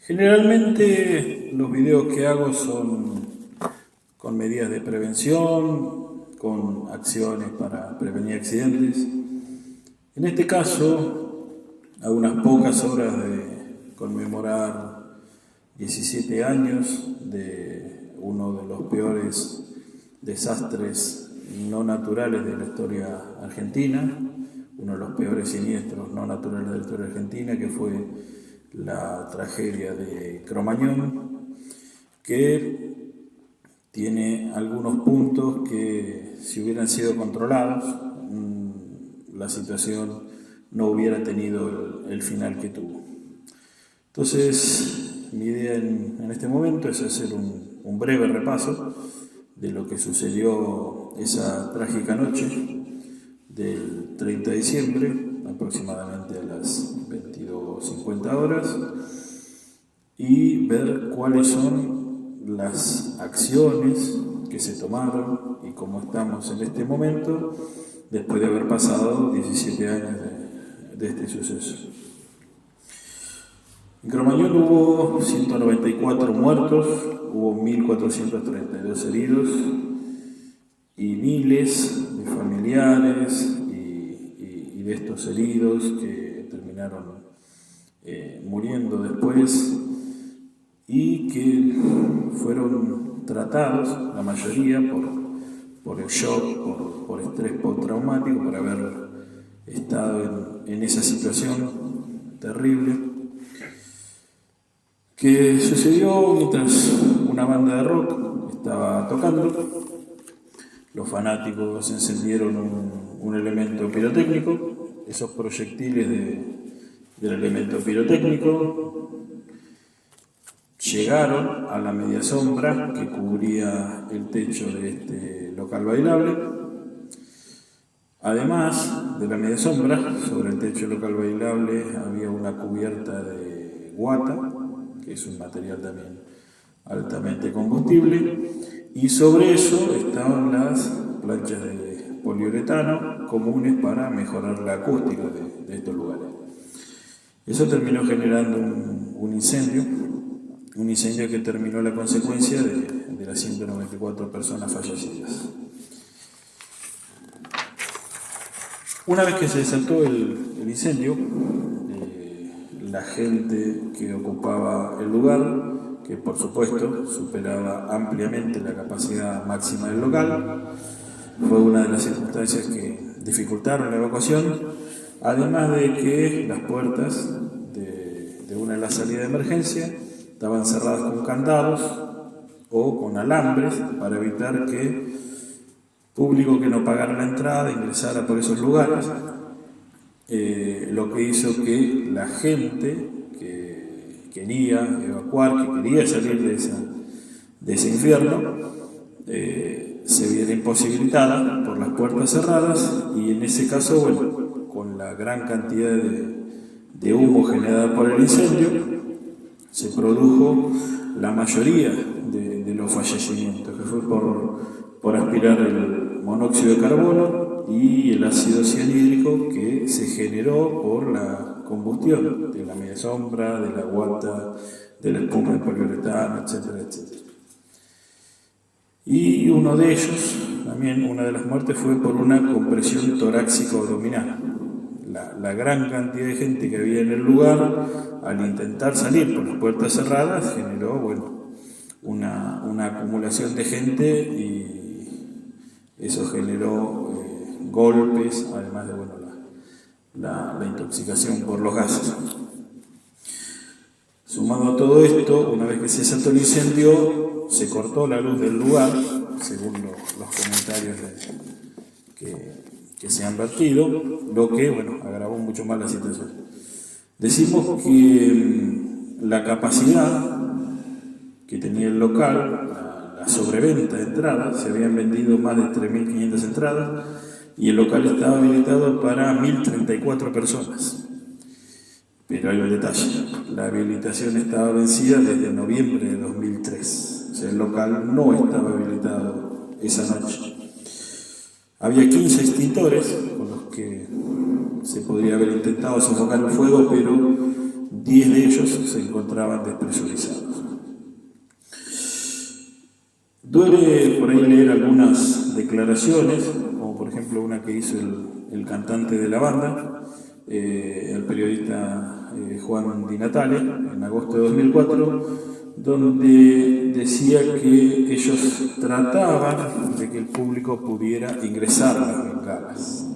Generalmente los videos que hago son con medidas de prevención, con acciones para prevenir accidentes. En este caso, a unas pocas horas de conmemorar 17 años de uno de los peores desastres no naturales de la historia argentina, uno de los peores siniestros no naturales de la historia argentina, que fue la tragedia de Cromañón, que tiene algunos puntos que, si hubieran sido controlados, la situación no hubiera tenido el final que tuvo. Entonces, mi idea en este momento es hacer un breve repaso de lo que sucedió esa trágica noche del 30 de diciembre, aproximadamente a las 22:50 horas, y ver cuáles son las acciones que se tomaron y cómo estamos en este momento después de haber pasado 17 años de este suceso. En Cromañón hubo 194 muertos, hubo 1.432 heridos y miles de familiares y de estos heridos que terminaron muriendo después y que fueron tratados, la mayoría, por el shock, por estrés postraumático, por haber estado en esa situación terrible que sucedió mientras una banda de rock estaba tocando. Los fanáticos encendieron un elemento pirotécnico. Esos proyectiles del elemento pirotécnico llegaron a la media sombra que cubría el techo de este local bailable. Además de la media sombra, sobre el techo del local bailable había una cubierta de guata, que es un material también altamente combustible, y sobre eso estaban las planchas de poliuretano comunes para mejorar la acústica de estos lugares. Eso terminó generando un incendio que terminó la consecuencia de las 194 personas fallecidas. Una vez que se desató el incendio, la gente que ocupaba el lugar, que por supuesto superaba ampliamente la capacidad máxima del local, fue una de las circunstancias que dificultaron la evacuación, además de que las puertas de una de las salidas de emergencia estaban cerradas con candados o con alambres para evitar que público que no pagara la entrada ingresara por esos lugares, lo que hizo que la gente que quería evacuar, que quería salir de ese infierno, se viera imposibilitada por las puertas cerradas, y en ese caso, bueno, con la gran cantidad de humo generada por el incendio, se produjo la mayoría de los fallecimientos, que fue por aspirar el monóxido de carbono y el ácido cianhídrico que se generó por la combustión de la media sombra, de la guata, de la espuma de poliuretano, etcétera, etcétera. Y uno de ellos, también una de las muertes, fue por una compresión torácica abdominal. La gran cantidad de gente que había en el lugar, al intentar salir por las puertas cerradas, generó, bueno, una acumulación de gente, y eso generó golpes, además de, bueno, la intoxicación por los gases. Sumado a todo esto, una vez que se desató el incendio, se cortó la luz del lugar, según los comentarios que se han vertido, lo que, bueno, agravó mucho más la situación. Decimos que la capacidad que tenía el local, la sobreventa de entradas, se habían vendido más de 3.500 entradas, y el local estaba habilitado para 1.034 personas. Pero hay un detalle: la habilitación estaba vencida desde noviembre de 2003, o sea, el local no estaba habilitado esa noche. Había 15 extintores con los que se podría haber intentado sofocar el fuego, pero 10 de ellos se encontraban despresurizados. Duele por ahí leer algunas declaraciones, como por ejemplo una que hizo el cantante de la banda, el periodista Juan Di Natale, en agosto de 2004, donde decía que ellos trataban de que el público pudiera ingresar a las bengalas.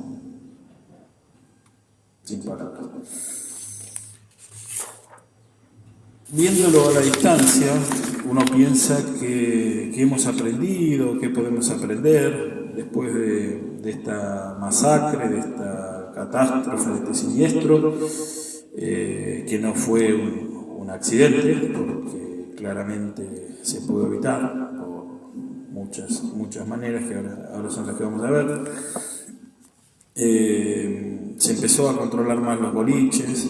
Sin palabras. Viéndolo a la distancia, uno piensa que hemos aprendido, que podemos aprender después de esta masacre, de esta catástrofe, de este siniestro, que no fue un accidente, porque claramente se pudo evitar por muchas maneras que ahora son las que vamos a ver. Se empezó a controlar más los boliches,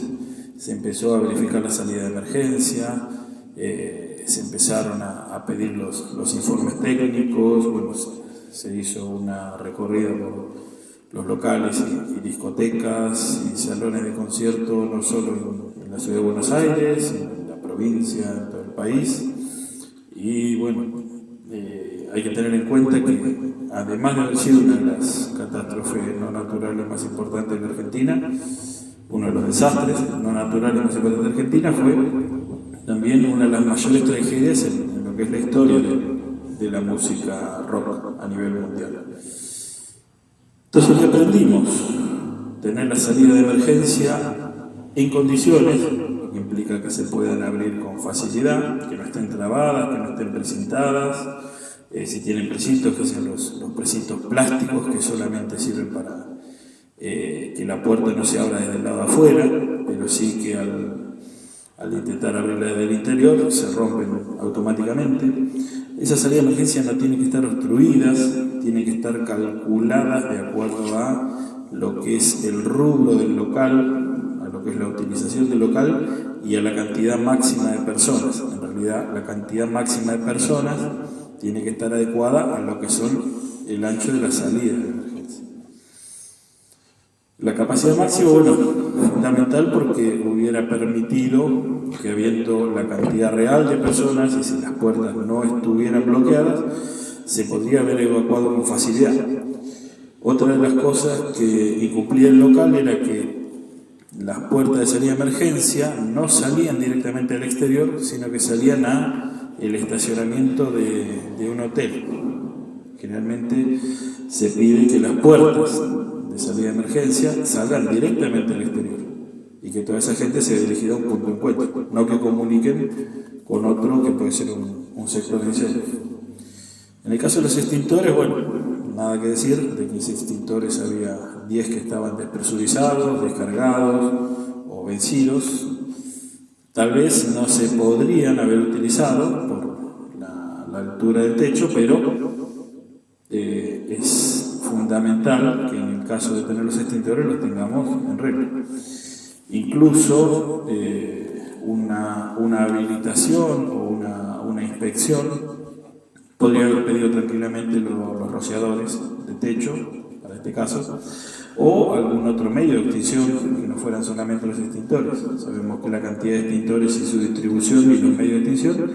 se empezó a verificar la salida de emergencia, se empezaron a pedir los informes técnicos, bueno, se hizo una recorrida por los locales y discotecas y salones de concierto, no solo en la ciudad de Buenos Aires, sino en la provincia, en todo el país. Y bueno, hay que tener en cuenta que además de haber sido una de las catástrofes no naturales más importantes de la Argentina, uno de los desastres no naturales más importantes de Argentina, fue también una de las mayores tragedias en lo que es la historia de la música rock a nivel mundial. Entonces, ¿qué aprendimos? Tener la salida de emergencia en condiciones, lo que implica que se puedan abrir con facilidad, que no estén trabadas, que no estén precintadas, si tienen precintos, que sean los precintos plásticos que solamente sirven para que la puerta no se abra desde el lado de afuera, pero sí que al intentar abrirla desde el interior se rompen automáticamente. Esas salidas de emergencia no tienen que estar obstruidas, tienen que estar calculadas de acuerdo a lo que es el rubro del local, a lo que es la utilización del local y a la cantidad máxima de personas. En realidad, la cantidad máxima de personas tiene que estar adecuada a lo que son el ancho de la salida de emergencia. La capacidad máxima, bueno, fundamental porque hubiera permitido que, habiendo la cantidad real de personas y si las puertas no estuvieran bloqueadas, se podría haber evacuado con facilidad. Otra de las cosas que incumplía el local era que las puertas de salida de emergencia no salían directamente al exterior, sino que salían al estacionamiento de un hotel. Generalmente se pide que las puertas de salida de emergencia salgan directamente al exterior y que toda esa gente se dirigida a un punto de encuentro, no que comuniquen con otro que puede ser un sector de incendio. En el caso de los extintores, bueno, nada que decir, de 15 extintores había 10 que estaban despresurizados, descargados o vencidos. Tal vez no se podrían haber utilizado por la altura del techo, pero es fundamental que en el caso de tener los extintores los tengamos en regla. Incluso una habilitación o una inspección podría haber pedido tranquilamente los rociadores de techo, para este caso, o algún otro medio de extinción que no fueran solamente los extintores. Sabemos que la cantidad de extintores y su distribución y los medios de extinción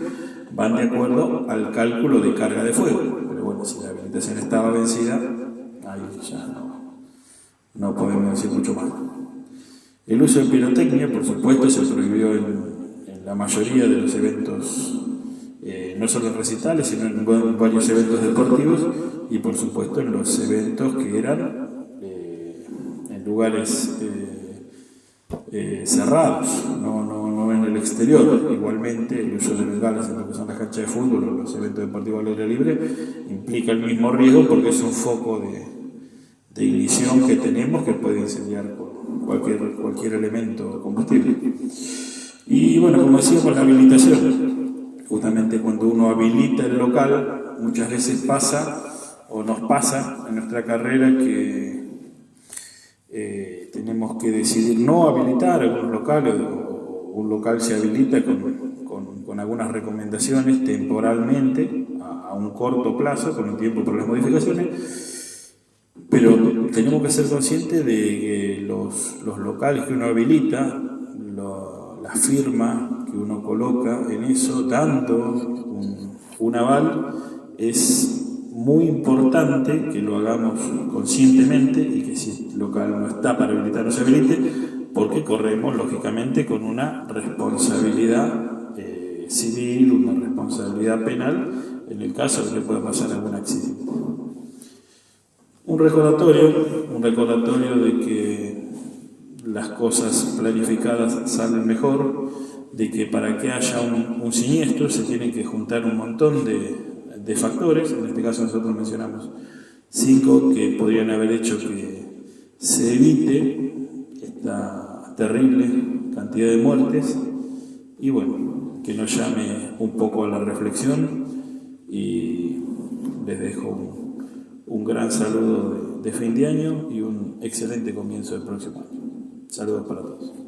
van de acuerdo al cálculo de carga de fuego. Pero bueno, si la habilitación estaba vencida, ahí ya no podemos decir mucho más. El uso de pirotecnia, por supuesto, se prohibió en la mayoría de los eventos, no solo en recitales, sino en varios eventos deportivos y, por supuesto, en los eventos que eran en lugares cerrados, no en el exterior. Igualmente, el uso de bengalas en lo que son las canchas de fútbol o los eventos deportivos al aire libre implica el mismo riesgo porque es un foco de ignición que tenemos que puede incendiar cualquier elemento combustible. Y bueno, como decíamos, la habilitación. Justamente cuando uno habilita el local, muchas veces nos pasa en nuestra carrera que tenemos que decidir no habilitar algunos locales, o un local se habilita con algunas recomendaciones temporalmente, a un corto plazo, con un tiempo para las modificaciones, pero tenemos que ser conscientes de que los locales que uno habilita, las firma que uno coloca en eso, dando un aval, es muy importante que lo hagamos conscientemente y que si el local no está para habilitar, no se habilite, porque corremos lógicamente con una responsabilidad civil, una responsabilidad penal en el caso de que pueda pasar algún accidente. Un recordatorio de que las cosas planificadas salen mejor, de que para que haya un siniestro se tienen que juntar un montón de factores. En este caso nosotros mencionamos 5 que podrían haber hecho que se evite esta terrible cantidad de muertes, y bueno, que nos llame un poco a la reflexión, y les dejo un gran saludo de fin de año y un excelente comienzo del próximo año. Saludos para todos.